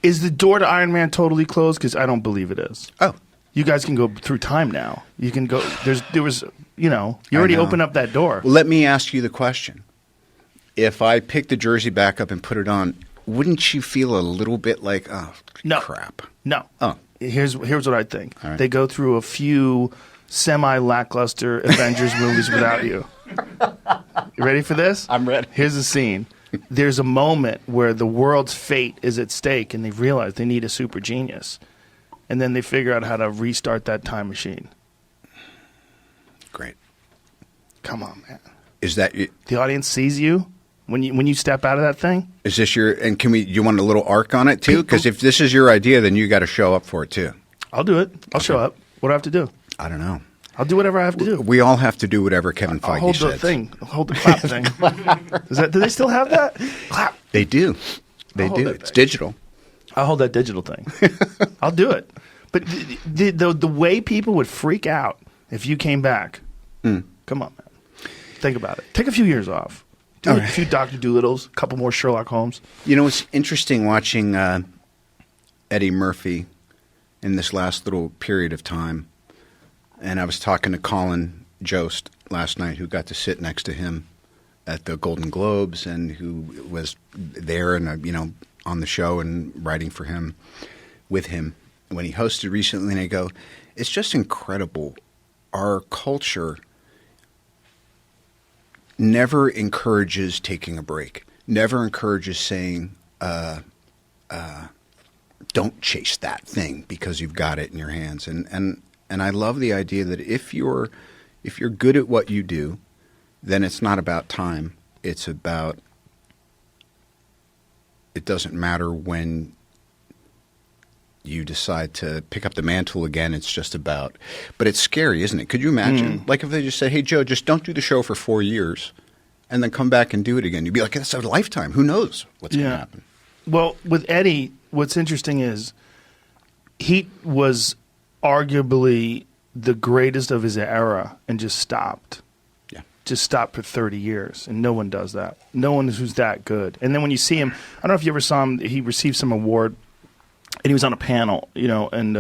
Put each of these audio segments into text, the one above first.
Is the door to Iron Man totally closed? Because I don't believe it is. Oh. You guys can go through time now. You can go. You already opened up that door. Well, let me ask you the question. If I pick the jersey back up and put it on, wouldn't you feel a little bit like, oh, no. crap? No. Oh. Here's what I think. All right. They go through a few semi-lackluster Avengers movies without you. You ready for this? I'm ready. Here's the scene. There's a moment where the world's fate is at stake, and they realize they need a super genius. And then they figure out how to restart that time machine. Great. Come on, man. Is that the audience sees you when you step out of that thing? Is this your? And you want a little arc on it too? Because if this is your idea, then you got to show up for it too. I'll do it. I'll show up. What do I have to do? I don't know. I'll do whatever I have to do. We all have to do whatever Kevin Feige I'll hold said. the thing. I'll hold the clap thing. Do they still have that? Clap. They do. They do. It's digital. I'll hold that digital thing. I'll do it. But the way people would freak out if you came back, come on, man. Think about it. Take a few years off. Do a few Dr. Doolittles, a couple more Sherlock Holmes. You know, it's interesting watching Eddie Murphy in this last little period of time. And I was talking to Colin Jost last night, who got to sit next to him at the Golden Globes and who was there and, on the show and writing for him, with him, when he hosted recently. And I go, it's just incredible. Our culture never encourages taking a break, never encourages saying, don't chase that thing because you've got it in your hands. And I love the idea that if you're good at what you do, then it's not about time. It's about, it doesn't matter when you decide to pick up the mantle again. It's just about, but it's scary, isn't it? Could you imagine? Like if they just say, hey, Joe, just don't do the show for 4 years and then come back and do it again. You'd be like, that's a lifetime. Who knows what's going to happen? Well, with Eddie, what's interesting is he was arguably the greatest of his era and just stopped. Yeah. Just stopped for 30 years. And no one does that. No one who's that good. And then when you see him, I don't know if you ever saw him, he received some award and he was on a panel, and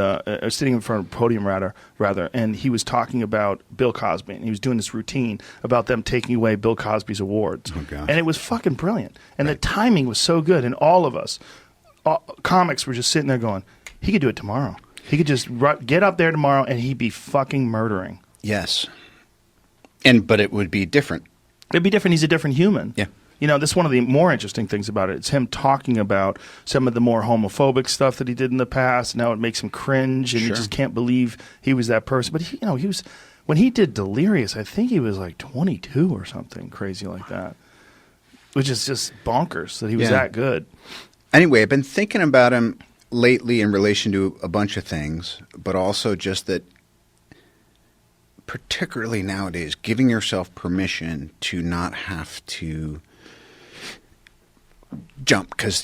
sitting in front of a podium rather, and he was talking about Bill Cosby, and he was doing this routine about them taking away Bill Cosby's awards. Oh, gosh. And it was fucking brilliant. And the timing was so good, and all of us, comics were just sitting there going, he could do it tomorrow. He could just get up there tomorrow and he'd be fucking murdering. Yes. But it would be different. It'd be different. He's a different human. Yeah. This is one of the more interesting things about it. It's him talking about some of the more homophobic stuff that he did in the past. Now it makes him cringe, and he just can't believe he was that person. But he was, when he did Delirious, I think he was like 22 or something crazy like that, which is just bonkers that he was that good. Anyway, I've been thinking about him lately in relation to a bunch of things, but also just that, particularly nowadays, giving yourself permission to not have to jump because,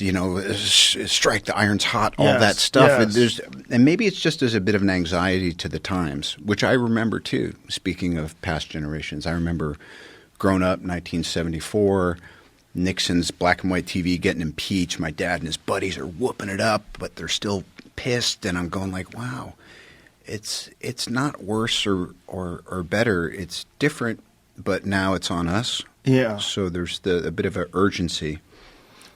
strike the iron's hot, all that stuff. Yes. And maybe it's just as a bit of an anxiety to the times, which I remember too, speaking of past generations. I remember growing up, 1974, Nixon's black and white TV getting impeached. My dad and his buddies are whooping it up, but they're still pissed. And I'm going like, wow, it's not worse or better. It's different, but now it's on us. Yeah. So there's a bit of an urgency.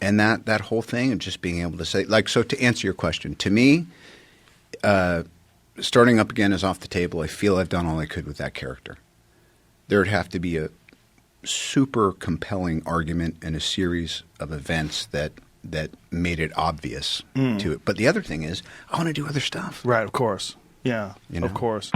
And that whole thing of just being able to say, so to answer your question, to me, starting up again is off the table. I feel I've done all I could with that character. There would have to be a super compelling argument and a series of events that made it obvious to it. But the other thing is, I want to do other stuff. Right, of course. Yeah, of course.